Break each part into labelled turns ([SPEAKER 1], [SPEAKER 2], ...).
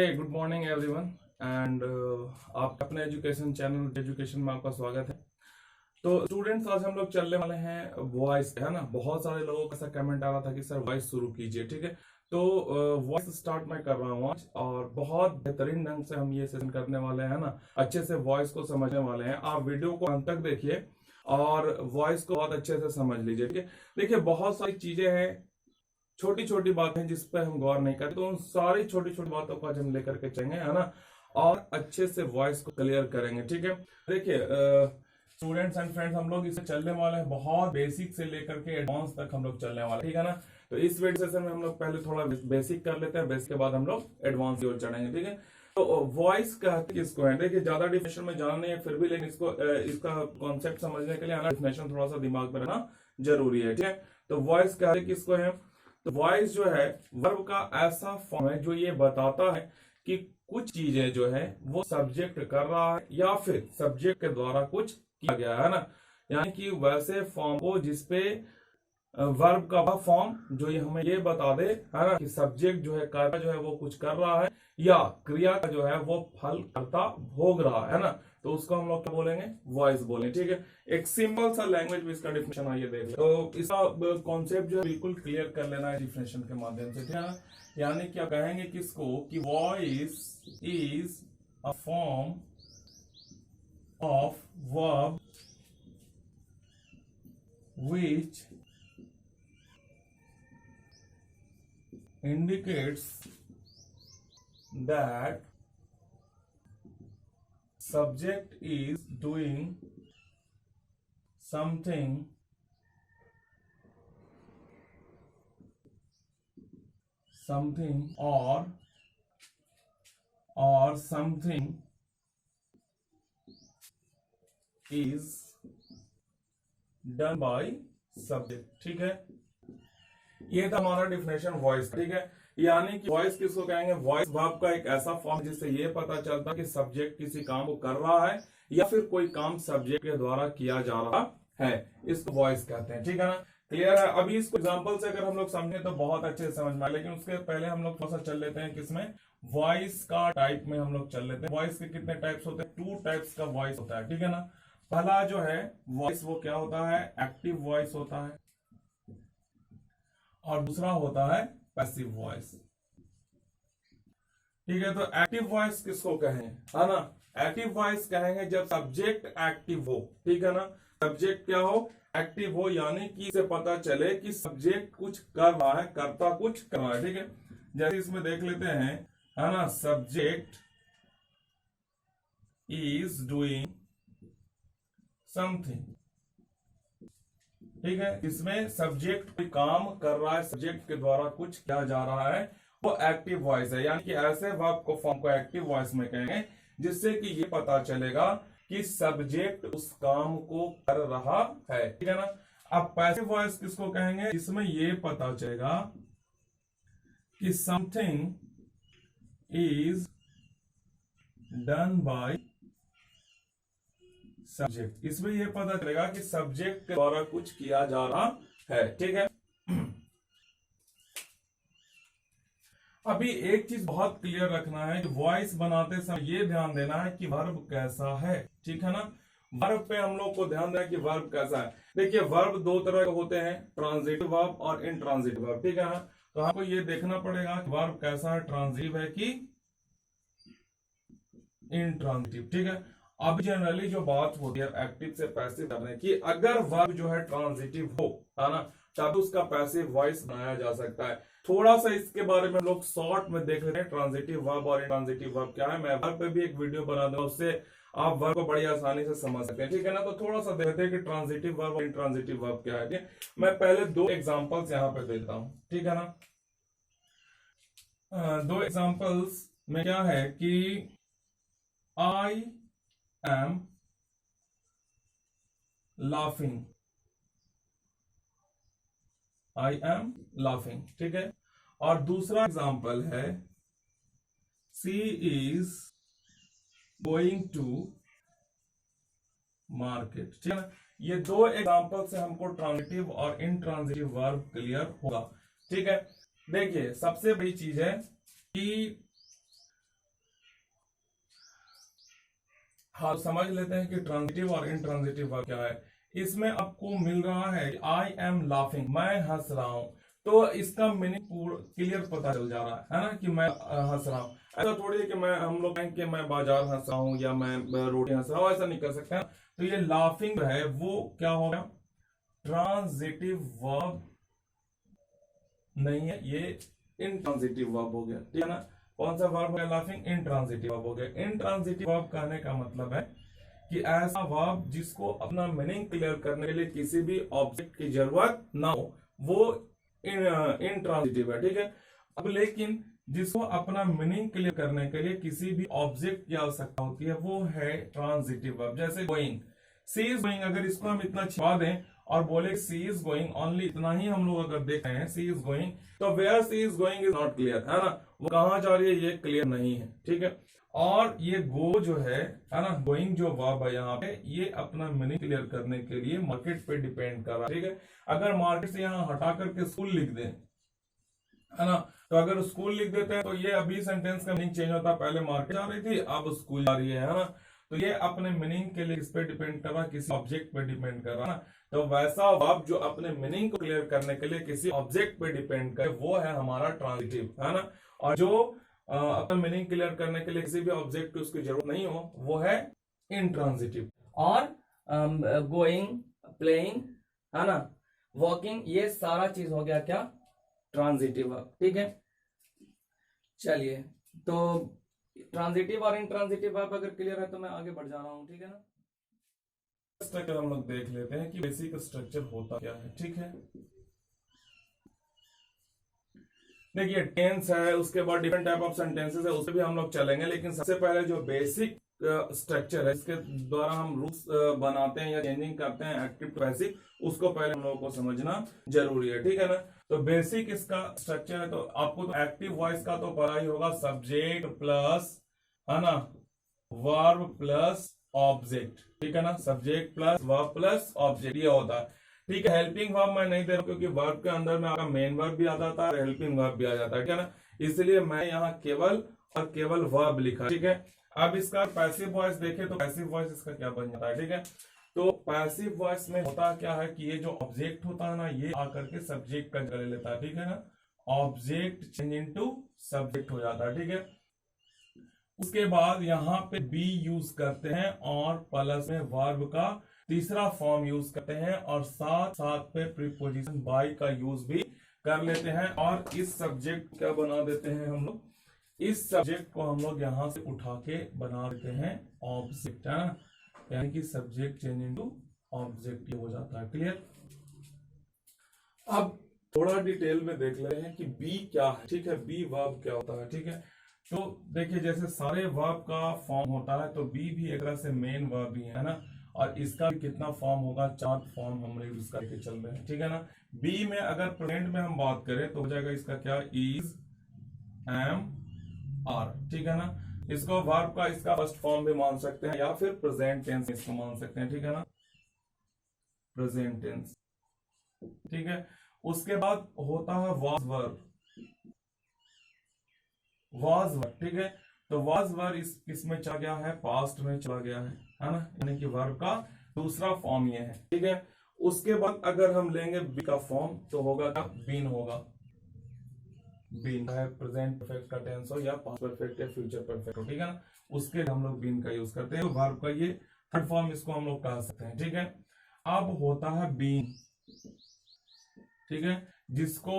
[SPEAKER 1] Good morning everyone and आप अपने education channel education में आपका स्वागत है। तो स्टूडेंट्स, आज हम लोग चलने वाले हैं वॉइस, है ना। बहुत सारे लोगों का ऐसा कमेंट आ रहा था कि सर वॉइस शुरू कीजिए, ठीक है। तो वॉइस स्टार्ट मैं कर रहा हूँ आज, और बहुत बेहतरीन ढंग से हम ये सेशन करने वाले हैं ना। अच्छे से वॉइस को समझने वाले हैं। आप वीडियो को अंत तक देखिए और वॉइस को बहुत अच्छे से समझ लीजिए, ठीक है। देखिए, बहुत सारी चीजें हैं, छोटी छोटी बातें जिस पे हम गौर नहीं करते, तो उन सारी छोटी छोटी बातों को आज हम लेकर के चलेंगे, है ना। और अच्छे से वॉइस को क्लियर करेंगे, ठीक है। देखिए स्टूडेंट्स एंड फ्रेंड्स, हम लोग इसे चलने वाले हैं बहुत बेसिक से लेकर के एडवांस तक हम लोग चलने वाले हैं, ठीक है ना। तो इस वीडियो सेशन में हम लोग पहले थोड़ा बेसिक कर लेते हैं, बेसिक के बाद हम लोग एडवांस की ओर चढ़ेंगे, ठीक है। तो वॉइस कहते किसको है, देखिए ज्यादा डिफिनेशन में जाना नहीं है फिर भी, लेकिन इसको इसका कॉन्सेप्ट समझने के लिए आना डिफिनेशन थोड़ा सा दिमाग में रहना जरूरी है, ठीक है। तो वॉइस कहते किसको है, तो वॉइस जो है वर्ब का ऐसा फॉर्म है जो ये बताता है कि कुछ चीजें जो है वो सब्जेक्ट कर रहा है या फिर सब्जेक्ट के द्वारा कुछ किया गया है ना। यानी कि वैसे फॉर्म को जिसपे वर्ब का वह फॉर्म जो ये हमें ये बता दे, है ना, कि सब्जेक्ट जो है कार्य जो है वो कुछ कर रहा है या क्रिया का जो है वो फल करता भोग रहा है ना। तो उसको हम लोग क्या बोलेंगे, वॉइस बोलेंगे, ठीक है। एक सिंपल सा लैंग्वेज में इसका डिफिनेशन आइए देख ले। तो इसका कॉन्सेप्ट जो है बिल्कुल क्लियर कर लेना है डिफिनेशन के माध्यम से, ठीक है ना। यानी क्या कहेंगे किसको, कि voice is a form of verb which indicates that subject is doing something or something is done by subject, ठीक है। ये था हमारा डिफिनेशन वॉइस, ठीक है। यानी कि वॉइस किसको कहेंगे, वॉइस वर्ब का एक ऐसा फॉर्म जिससे ये पता चलता है कि सब्जेक्ट किसी काम को कर रहा है या फिर कोई काम सब्जेक्ट के द्वारा किया जा रहा है, इसको वॉइस कहते हैं, ठीक है ना। क्लियर है। अभी इसको एग्जांपल से अगर हम लोग समझे तो बहुत अच्छे से समझ में आए, लेकिन उसके पहले हम लोग थोड़ा सा चल लेते हैं किसमें, वॉइस का टाइप में हम लोग चल लेते हैं। वॉइस के कितने टाइप्स होते हैं, 2 टाइप्स का वॉइस होता है, ठीक है ना। पहला जो है वॉइस वो क्या होता है, एक्टिव वॉइस होता है, और दूसरा होता है पैसिव वॉइस, ठीक है। तो एक्टिव वॉइस किसको कहेंगे, है ना। एक्टिव वॉइस कहेंगे जब सब्जेक्ट एक्टिव हो, ठीक है ना। सब्जेक्ट क्या हो, एक्टिव हो, यानी कि इसे पता चले कि सब्जेक्ट कुछ कर रहा है, करता कुछ कर रहा है, ठीक है। जैसे इसमें देख लेते हैं, है ना, सब्जेक्ट इज डूइंग समथिंग, ठीक है। इसमें सब्जेक्ट कोई काम कर रहा है, सब्जेक्ट के द्वारा कुछ किया जा रहा है, वो एक्टिव वॉइस है। यानी कि ऐसे वर्ब को फॉर्म को एक्टिव वॉइस में कहेंगे जिससे कि ये पता चलेगा कि सब्जेक्ट उस काम को कर रहा है, ठीक है ना। अब पैसिव वॉइस किसको कहेंगे, जिसमें ये पता चलेगा कि something is done by subject. इसमें यह पता चलेगा कि सब्जेक्ट के द्वारा कुछ किया जा रहा है, ठीक है। अभी एक चीज बहुत क्लियर रखना है कि वॉइस बनाते समय ये ध्यान देना है कि वर्ब कैसा है, ठीक है ना। वर्ब पे हम लोग को ध्यान देना कि वर्ब कैसा है। देखिए, वर्ब 2 तरह के होते हैं, ट्रांजिटिव वर्ब और इनट्रांजिटिव वर्ब, ठीक है ना। तो आपको ये देखना पड़ेगा कि वर्ब कैसा है, ट्रांजिटिव है कि इनट्रांजिटिव, ठीक है। अब जनरली जो बात होती है एक्टिव से पैसिव करने की, अगर वर्ब जो है ट्रांजिटिव हो, है ना, तब उसका पैसिव वॉइस बनाया जा सकता है। थोड़ा सा इसके बारे में लोग शॉर्ट में देख लेते हैं, ट्रांजिटिव वर्ब और इनट्रांजिटिव वर्ब क्या है। मैं वर्ब पे भी एक वीडियो बना दूंगा, उससे आप वर्ब को बड़ी आसानी से समझ सकते हैं, ठीक है ना। तो थोड़ा सा देखते हैं कि ट्रांजिटिव वर्ब और इनट्रांजिटिव वर्ब क्या है। मैं पहले 2 एग्जाम्पल्स यहाँ पे देता हूँ, ठीक है ना। 2 एग्जाम्पल्स में क्या है कि आई am laughing, I am laughing, ठीक है। और दूसरा एग्जाम्पल है she is going to market, ठीक है ना। ये 2 एग्जाम्पल से हमको ट्रांजिटिव और इनट्रांजिटिव वर्ब क्लियर होगा, ठीक है। देखिए, सबसे बड़ी चीज है कि हाँ, समझ लेते हैं कि ट्रांजिटिव और इंट्रांजिटिव वर्ब क्या है। इसमें आपको मिल रहा है आई एम लाफिंग, मैं हंस रहा हूं, तो इसका मीनिंग पूरा क्लियर पता चल जा रहा है ना, कि मैं हंस रहा हूं। ऐसा थोड़ी है कि मैं हम लोग कहें कि मैं बाजार हंस रहा हूं या मैं रोटी हंस रहा हूं, ऐसा नहीं कर सकते हैं। तो ये लाफिंग है वो क्या हो गया, ट्रांजिटिव वर्ब नहीं है, ये इंट्रांजिटिव वर्ब हो गया, ठीक है ना। कौन सा वर्ब है, लाफिंग, इंट्रांजिटिव वर्ब हो गया। इंट्रांजिटिव वर्ब कहने का मतलब है कि ऐसा वर्ब जिसको अपना मीनिंग क्लियर करने के लिए किसी भी ऑब्जेक्ट की जरूरत ना हो, वो इंट्रांजिटिव है, ठीक है। अब लेकिन जिसको अपना मीनिंग क्लियर करने के लिए किसी भी ऑब्जेक्ट की आवश्यकता होती है, वो है ट्रांजिटिव वर्ब। जैसे गोइंग, सी इज गोइंग, अगर इसको हम इतना छिपा दें और बोले सी इज गोइंग ओनली, इतना ही हम लोग अगर देख रहे हैं सी इज गोइंग, तो where C is going is not clear, है ना, वो कहां जा रही है ये क्लियर नहीं है, ठीक है। और ये गो जो है ना, गोइंग जो वर्ब है यहाँ पे, ये अपना मीनिंग क्लियर करने के लिए मार्केट पे डिपेंड कर रहा है, ठीक है। अगर मार्केट से यहाँ हटा करके स्कूल लिख दें, है ना, तो अगर स्कूल लिख देते हैं तो ये अभी सेंटेंस का मीनिंग चेंज होता है, पहले मार्केट जा रही थी अब स्कूल जा रही है ना। तो ये अपने मीनिंग के लिए इस पे डिपेंड कर रहा है, किसी ऑब्जेक्ट पे डिपेंड कर रहा है ना। तो वैसा वर्ब जो अपने मीनिंग को क्लियर करने के लिए किसी ऑब्जेक्ट पे डिपेंड करे, वो है हमारा ट्रांजिटिव, है ना। और जो अपना मीनिंग क्लियर करने के लिए किसी भी ऑब्जेक्ट की उसकी जरूरत नहीं हो, वो है इंट्रांजिटिव।
[SPEAKER 2] और गोइंग, प्लेइंग, है ना, वॉकिंग, ये सारा चीज हो गया क्या, ट्रांजिटिव वर्ब, ठीक है। चलिए, तो ट्रांजिटिव और इंट्रांजिटिव वर्ब अगर क्लियर है तो मैं आगे बढ़ जा रहा हूं, ठीक है ना।
[SPEAKER 1] स्ट्रक्चर हम लोग देख लेते हैं कि बेसिक स्ट्रक्चर होता क्या है, ठीक है। देखिए टेंस है, उसके बाद डिफरेंट टाइप ऑफ सेंटेंसेस है, उस पर भी हम लोग चलेंगे, लेकिन सबसे पहले जो बेसिक स्ट्रक्चर है, इसके द्वारा हम रूल्स बनाते हैं या चेंजिंग करते हैं एक्टिव टू पैसिव, उसको पहले हम लोगों को समझना जरूरी है, ठीक है ना। तो बेसिक इसका स्ट्रक्चर है, तो आपको तो एक्टिव वॉइस का तो पता ही होगा, सब्जेक्ट प्लस, है ना, वर्ब प्लस ऑब्जेक्ट, ठीक है ना, subject plus verb plus object, ये होता है, ठीक है। हेल्पिंग वर्ब मैं नहीं दे रहा हूं क्योंकि वर्ब के अंदर में आपका मेन वर्ब भी आ जाता है, हेल्पिंग वर्ब भी आ जाता है, ठीक है ना, इसलिए मैं यहाँ केवल और केवल वर्ब लिखा, ठीक है। अब इसका पैसिव वॉइस देखें तो पैसिव वॉइस इसका क्या बन जाता है, ठीक है। तो पैसिव वॉइस में होता क्या है कि ये जो ऑब्जेक्ट होता है ना, ये आकर के सब्जेक्ट का जगह ले लेता है, ठीक है ना, ऑब्जेक्ट चेंज इनटू सब्जेक्ट हो जाता है, ठीक है। उसके बाद यहाँ पे बी यूज करते हैं और प्लस में वर्ब का तीसरा फॉर्म यूज करते हैं, और साथ साथ पे प्रीपोजिशन बाय का यूज भी कर लेते हैं, और इस सब्जेक्ट क्या बना देते हैं हम लोग, इस सब्जेक्ट को हम लोग यहां से उठा के बना देते हैं ऑब्जेक्ट, है ना, यानी कि सब्जेक्ट चेंज इनटू ऑब्जेक्ट हो जाता है, क्लियर। अब थोड़ा डिटेल में देख ले रहे हैं कि बी क्या है, ठीक है, बी वर्ब क्या होता है, ठीक है। तो देखिए जैसे सारे वर्ब का फॉर्म होता है, तो बी भी एक तरह से मेन वर्ब ही है ना, और इसका भी कितना फॉर्म होगा, 4 फॉर्म हम यूज करके चल रहे हैं, ठीक है ना। बी में अगर प्रेजेंट में हम बात करें तो हो जाएगा इसका क्या, इज, एम, आर, ठीक है ना। इसको वर्ब का इसका फर्स्ट फॉर्म भी मान सकते हैं या फिर प्रेजेंट टेंस इसको मान सकते हैं, ठीक है ना, प्रेजेंट टेंस, ठीक है। उसके बाद होता है वाज वर्ब, वाज वर्ब, ठीक है। तो वाज वर्ब इसमें चला गया है, पास्ट में चला गया है ना, यानी कि वर्ब का दूसरा फॉर्म ये है, ठीक है। उसके बाद अगर हम लेंगे बी का फॉर्म तो होगा क्या, बीन होगा, बीन है प्रेजेंट परफेक्ट का टेंस हो या पास्ट परफेक्ट या फ्यूचर परफेक्ट हो, ठीक है ना, उसके हम लोग बीन का यूज करते हैं। वर्ब का ये थर्ड फॉर्म इसको हम लोग कह सकते हैं, ठीक है। अब होता है बीन, ठीक है, जिसको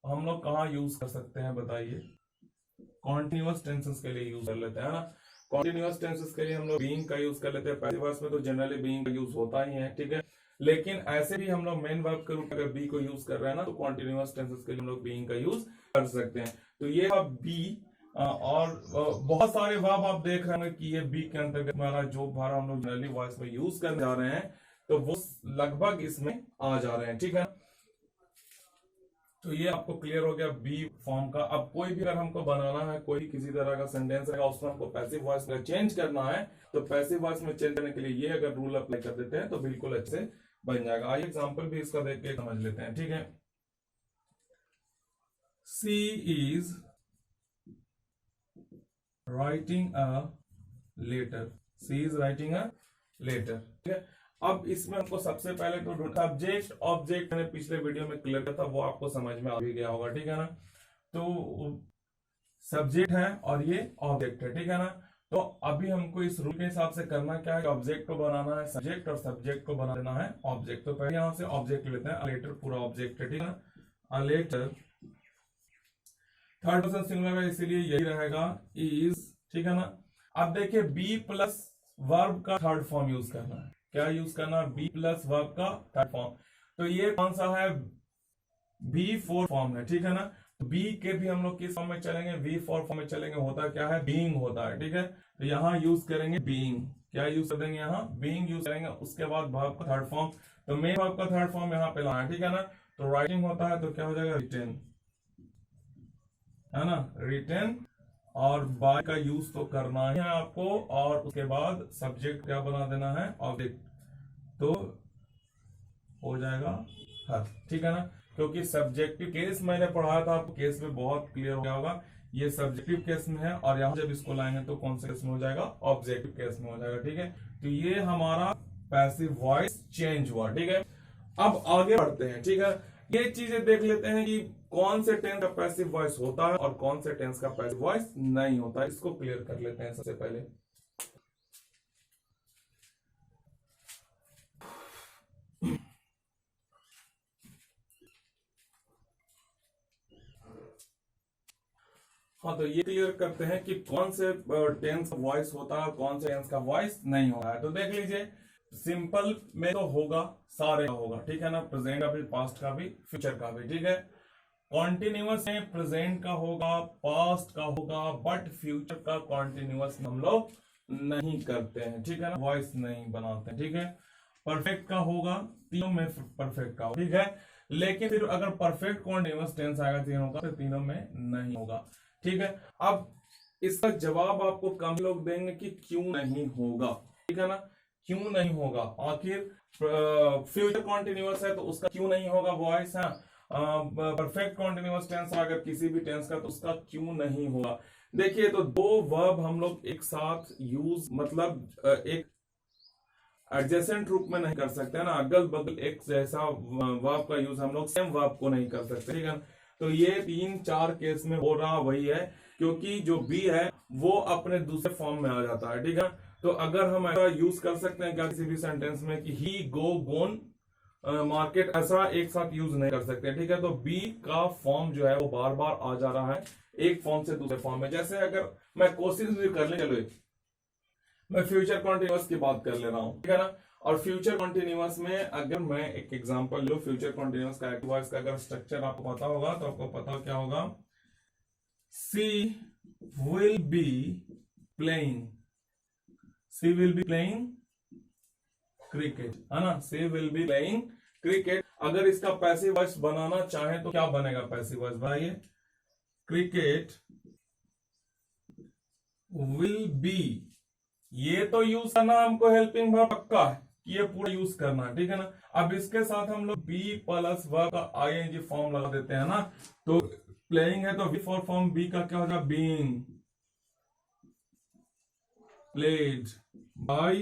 [SPEAKER 1] हम लोग कहाँ यूज कर सकते हैं बताइए, कॉन्टिन्यूअस टेंसेस के लिए यूज कर लेते हैं ना। कॉन्टिन्यूअस टेंसेस के लिए हम लोग बीइंग का यूज कर लेते हैं, पैसिव वॉइस में तो जनरली बीइंग का यूज होता ही है, ठीक है। लेकिन ऐसे भी हम लोग मेन वर्ब के रूप में अगर बी को यूज कर रहे हैं ना, तो कॉन्टिन्यूअस टेंसेस के लिए हम लोग बीइंग का यूज कर सकते हैं। तो ये बी, और बहुत सारे वर्ब आप देख रहे हैं कि ये बी के अंतर्गत हमारा जो भार हम लोग जनरली वॉइस में यूज करने जा रहे हैं, तो वो लगभग इसमें आ जा रहे हैं, ठीक है। तो ये आपको क्लियर हो गया बी फॉर्म का। अब कोई भी अगर हमको बनाना है, कोई किसी तरह का सेंटेंस है, उसमें हमको पैसिव वॉइस में चेंज करना है, तो पैसिव वॉइस में चेंज करने के लिए ये अगर रूल अप्लाई कर देते हैं तो बिल्कुल अच्छे से बन जाएगा। आइए एग्जांपल भी इसका देख के समझ लेते हैं, ठीक है। She is writing a letter, she is writing a letter. ठीक है, अब इसमें हमको सबसे पहले तो सब्जेक्ट ऑब्जेक्ट मैंने पिछले वीडियो में क्लियर किया था, वो आपको समझ में आ भी गया होगा। ठीक है ना, तो सब्जेक्ट है और ये ऑब्जेक्ट है। ठीक है ना, तो अभी हमको इस रूल के हिसाब से करना क्या है, ऑब्जेक्ट को बनाना है सब्जेक्ट और सब्जेक्ट को बना देना है ऑब्जेक्ट। तो पहले यहां से ऑब्जेक्ट लेते हैं, लेटर पूरा ऑब्जेक्ट है। ठीक है ना, a letter third person singular है इसीलिए यही रहेगा इज। ठीक है ना, अब देखिए बी प्लस वर्ब का थर्ड फॉर्म यूज करना है। क्या यूज करना है, बी प्लस वर्ब का थर्ड फॉर्म। तो ये कौन सा है, बी फोर फॉर्म है। ठीक है ना, बी के भी हम लोग किस फॉर्म में चलेंगे, वी फोर फॉर्म में चलेंगे। होता क्या है, बीइंग होता है। ठीक है, तो यहाँ यूज करेंगे बीइंग। क्या यूज कर देंगे, यहाँ बीइंग यूज करेंगे। उसके बाद वर्ब का थर्ड फॉर्म, तो मेन वर्ब का थर्ड फॉर्म यहाँ पे लाना है। ठीक है ना, तो राइटिंग होता है तो क्या हो जाएगा, रिटेन, है ना, रिटेन। और बाय का यूज तो करना ही है आपको, और उसके बाद सब्जेक्ट क्या बना देना है, ऑब्जेक्ट, तो हो जाएगा हर। ठीक है ना, क्योंकि सब्जेक्टिव केस मैंने पढ़ाया था आपको, केस में बहुत क्लियर हो गया होगा। ये सब्जेक्टिव केस में है और यहाँ जब इसको लाएंगे तो कौन से केस में हो जाएगा, ऑब्जेक्टिव केस में हो जाएगा। ठीक है, तो ये हमारा पैसिव वॉइस चेंज हुआ। ठीक है, अब आगे बढ़ते हैं। ठीक है, ये चीजें देख लेते हैं कि कौन से टेंस का पैसिव वॉइस होता है और कौन से टेंस का पैसिव वॉइस नहीं होता है। इसको क्लियर कर लेते हैं सबसे पहले। हाँ, तो ये क्लियर करते हैं कि कौन से टेंस का वॉइस होता है, कौन से टेंस का वॉइस नहीं होता है। तो देख लीजिए, सिंपल में तो होगा, सारे का होगा। ठीक है ना, प्रेजेंट का भी, पास्ट का भी, फ्यूचर का भी। ठीक है, कॉन्टिन्यूअस में प्रेजेंट का होगा, पास्ट का होगा, बट फ्यूचर का कॉन्टिन्यूअस हम लोग नहीं करते हैं। ठीक है ना, वॉइस नहीं बनाते हैं। ठीक है, परफेक्ट का होगा, तीनों में परफेक्ट का होगा। ठीक है, लेकिन फिर अगर परफेक्ट कॉन्टिन्यूअस टेंस आएगा तीनों का, तो तीनों में नहीं होगा। ठीक है, अब इसका जवाब आपको कम लोग देंगे कि क्यों नहीं होगा। ठीक है ना, क्यों नहीं होगा, आखिर फ्यूचर कॉन्टिन्यूअस है तो उसका क्यों नहीं होगा वॉइस है। परफेक्ट कॉन्टिन्यूअस टेंस अगर किसी भी टेंस का, तो उसका क्यों नहीं होगा। देखिए, तो दो वर्ब हम लोग एक साथ यूज, मतलब एक एडजेसेंट रूप में नहीं कर सकते है ना, अगल बगल एक जैसा वर्ब का यूज हम लोग सेम वर्ब को नहीं कर सकते। ठीक है, तो ये 3-4 केस में हो रहा वही है, क्योंकि जो बी है वो अपने दूसरे फॉर्म में आ जाता है। ठीक है, तो अगर हम ऐसा यूज कर सकते हैं क्या किसी भी सेंटेंस में कि ही गो गोन मार्केट, ऐसा एक साथ यूज नहीं कर सकते। ठीक है, तो बी का फॉर्म जो है वो बार बार आ जा रहा है एक फॉर्म से दूसरे फॉर्म में। जैसे अगर मैं कोशिश भी कर ले, चलो मैं फ्यूचर कॉन्टिन्यूअस की बात कर ले रहा हूं। ठीक है ना, और फ्यूचर कॉन्टिन्यूअस में अगर मैं एक एग्जांपल लो, फ्यूचर कॉन्टिन्यूअस का वॉइस का अगर स्ट्रक्चर आपको पता होगा तो आपको पता क्या होगा, she will be playing, she will be playing cricket, है ना, she will be playing cricket. अगर इसका पैसिव वॉइस बनाना चाहे तो क्या बनेगा, पैसिव वॉइस बनाइए, क्रिकेट विल बी। ये तो यूज करना हमको हेल्पिंग वर्ब पक्का है, ये पूरा यूज करना है। ठीक है ना, अब इसके साथ हम लोग बी प्लस वर्ब का आईएनजी फॉर्म लगा देते हैं ना, तो प्लेइंग है तो बी फॉर फॉर्म बी का क्या हो जाएगा, बीइंग प्लेड बाय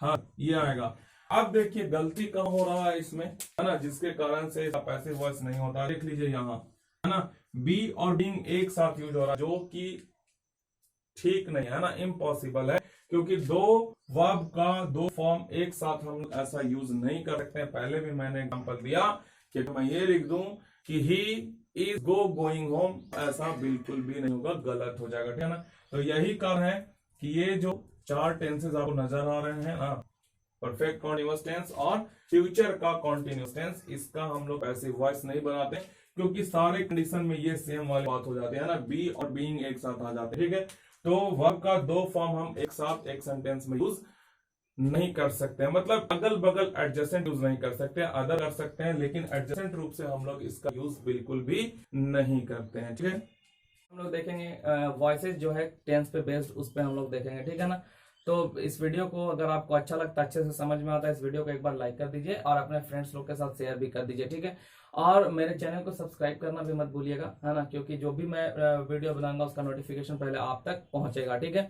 [SPEAKER 1] हर, ये आएगा। अब देखिए गलती कहाँ हो रहा है इसमें, है ना, जिसके कारण से पैसिव वॉइस नहीं होता। देख लीजिए यहाँ, है ना, बी और बीइंग एक साथ यूज हो रहा है, जो कि ठीक नहीं है ना, इम्पॉसिबल है, क्योंकि दो वर्ब का दो फॉर्म एक साथ हम ऐसा यूज नहीं कर सकते। पहले भी मैंने एग्जांपल दिया कि मैं ये लिख दूं कि he is go going home, ऐसा बिल्कुल भी नहीं होगा, गलत हो जाएगा। ठीक है ना, तो यही कारण है कि ये जो 4 टेंसेस आपको नजर आ रहे हैं ना, परफेक्ट कॉन्टिन्यूअस टेंस और फ्यूचर का कॉन्टिन्यूअस टेंस, इसका हम लोग पैसिव वॉइस नहीं बनाते, क्योंकि सारे कंडीशन में ये सेम वाली बात हो जाती है ना, बी और बीइंग एक साथ आ जाते हैं। ठीक है, तो वर्ब का दो फॉर्म हम एक साथ एक सेंटेंस में यूज नहीं कर सकते हैं, मतलब अगल बगल एडजेसेंट यूज नहीं कर सकते, अदर कर सकते हैं, लेकिन एडजेसेंट रूप से हम लोग इसका यूज बिल्कुल भी नहीं करते हैं। ठीक है,
[SPEAKER 2] हम लोग देखेंगे वॉइसेस जो है टेंस पे बेस्ड, उस पे हम लोग देखेंगे। ठीक है ना, तो इस वीडियो को अगर आपको अच्छा लगता है, अच्छे से समझ में आता है, इस वीडियो को एक बार लाइक कर दीजिए और अपने फ्रेंड्स लोग के साथ शेयर भी कर दीजिए। ठीक है, और मेरे चैनल को सब्सक्राइब करना भी मत भूलिएगा, है ना, क्योंकि जो भी मैं वीडियो बनाऊंगा उसका नोटिफिकेशन पहले आप तक पहुंचेगा। ठीक है,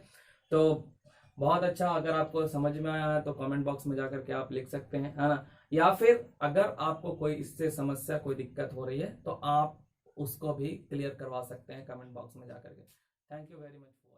[SPEAKER 2] तो बहुत अच्छा, अगर आपको समझ में आया है तो कमेंट बॉक्स में जाकर के आप लिख सकते हैं, है ना। या फिर अगर आपको कोई इससे समस्या, कोई दिक्कत हो रही है तो आप उसको भी क्लियर करवा सकते हैं कमेंट बॉक्स में जाकर के। Thank you very much.